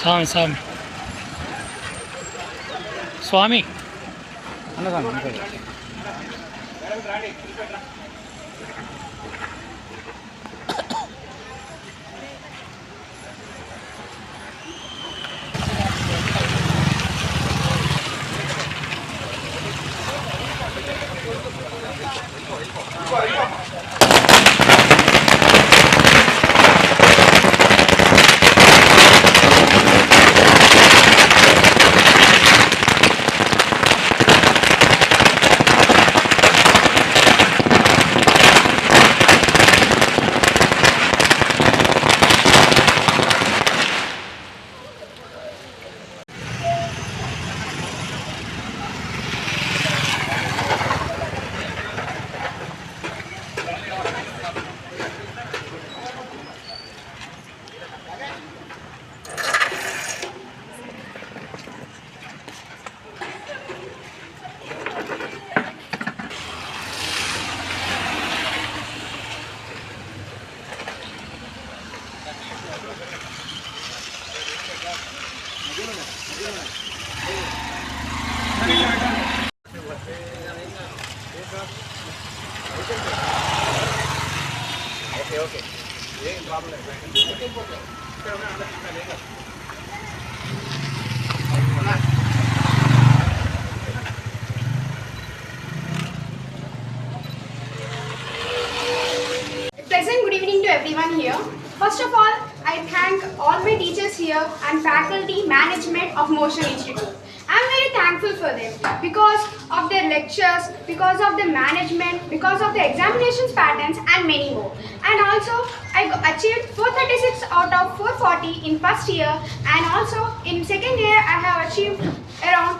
స్వామి స్వామి స్వామి అన్నదాన్ని ఓకే ఏం ప్రాబ్లం లేదు. Pleasant good evening to everyone here. First of all, I thank all my teachers here and faculty management of Motion Institute. I am very thankful for them because of their lectures, because of the management, because of the examinations patterns and many more. And also, I achieved 436 out of 440 in first year, and also in second year I have achieved around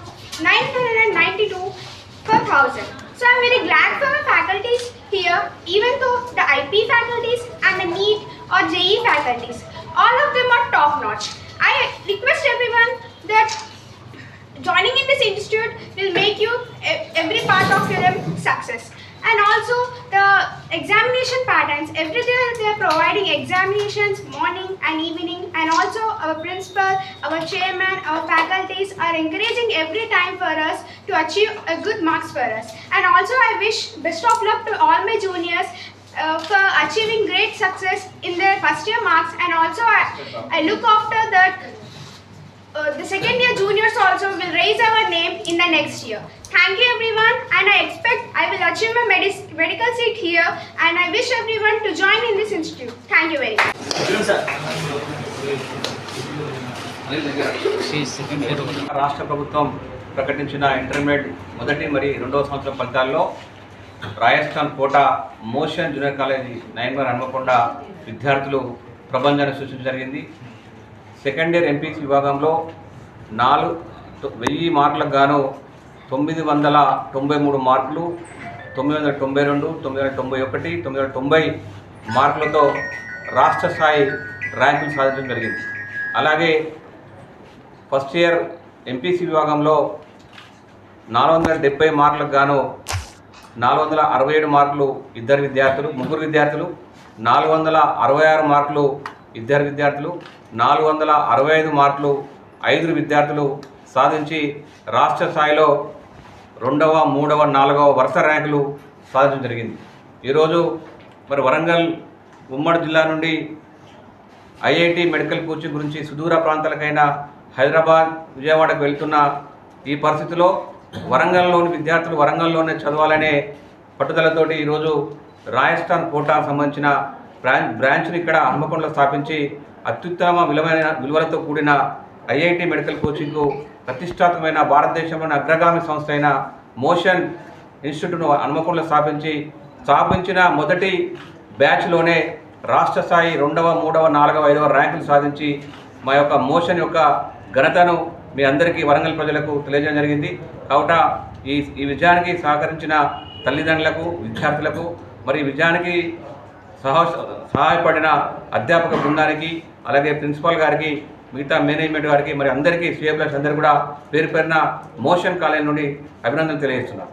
992 per 1000. So I am very glad for my faculties here, even though the IP faculties and the NEET or JEE faculties, all of them are top notch. I request everyone that joining in this institute will make you every part of your success. And also the examination patterns, every day they are providing examinations morning and evening, and also our principal, our chairman, our faculties are encouraging every time for us to achieve a good marks for us. And also I wish best of luck to all my juniors for achieving great success in their first year marks. And also I look after that the second year juniors also will raise our name in the next year. Thank you everyone, and I expect I will achieve my medical seat here, and I wish everyone to join in this institute. Thank you very much. రాష్ట్ర ప్రభుత్వం ప్రకటించిన intermediate మొదటి మరియు రెండవ సంవత్సరం ఫలితాల్లో Rajasthan Kota Motion junior college Nayeemnagar Hanamkonda విద్యార్థులు ప్రబంధాన్ని సృష్టించడం జరిగింది. సెకండ్ ఇయర్ ఎంపీసీ విభాగంలో 1000 మార్కులకు గాను 993 మార్కులు, 992, 991, 990 మార్కులతో రాష్ట్ర స్థాయి ర్యాంకులు సాధించడం జరిగింది. అలాగే ఫస్ట్ ఇయర్ ఎంపీసీ విభాగంలో 470 మార్కులకు గాను 467 మార్కులు ముగ్గురు విద్యార్థులు, 466 మార్కులు ఇద్దరు విద్యార్థులు, 465 మార్కులు 5 విద్యార్థులు సాధించి రాష్ట్ర స్థాయిలో 2వ, 3వ, 4వ వరుస ర్యాంకులు సాధించడం జరిగింది. ఈరోజు మరి వరంగల్ ఉమ్మడి జిల్లా నుండి ఐఐటి మెడికల్ కోచింగ్ గురించి సుదూర ప్రాంతాలకైనా హైదరాబాద్, విజయవాడకు వెళ్తున్న ఈ పరిస్థితిలో వరంగల్లోని విద్యార్థులు వరంగల్లోనే చదవాలనే పట్టుదలతోటి ఈరోజు రాజస్థాన్ కోటాకు సంబంధించిన బ్రాంచ్ని ఇక్కడ హన్మకొండలో స్థాపించి అత్యుత్తమ విలువలతో కూడిన ఐఐటి మెడికల్ కోచింగ్కు ప్రతిష్టాత్మకమైన భారతదేశంలోని అగ్రగామి సంస్థ అయిన మోషన్ ఇన్స్టిట్యూట్ను హన్మకొండలో స్థాపించిన మొదటి బ్యాచ్లోనే రాష్ట్ర స్థాయి 2వ, 3వ, 4వ, 5వ ర్యాంకులు సాధించి మా యొక్క మోషన్ యొక్క ఘనతను మీ అందరికీ వరంగల్ ప్రజలకు తెలియజేయడం జరిగింది. కాబట్టి ఈ విజయానికి సహకరించిన తల్లిదండ్రులకు, విద్యార్థులకు, మరి విజయానికి సహాయపడిన అధ్యాపక బృందానికి, అలాగే ప్రిన్సిపాల్ గారికి, మిగతా మేనేజ్మెంట్ గారికి, మరి అందరికీ సిఎబ్లెస్ అందరూ కూడా పేరు పేరున మోషన్ కాలేజ్ నుండి అభినందనలు తెలియజేస్తున్నారు.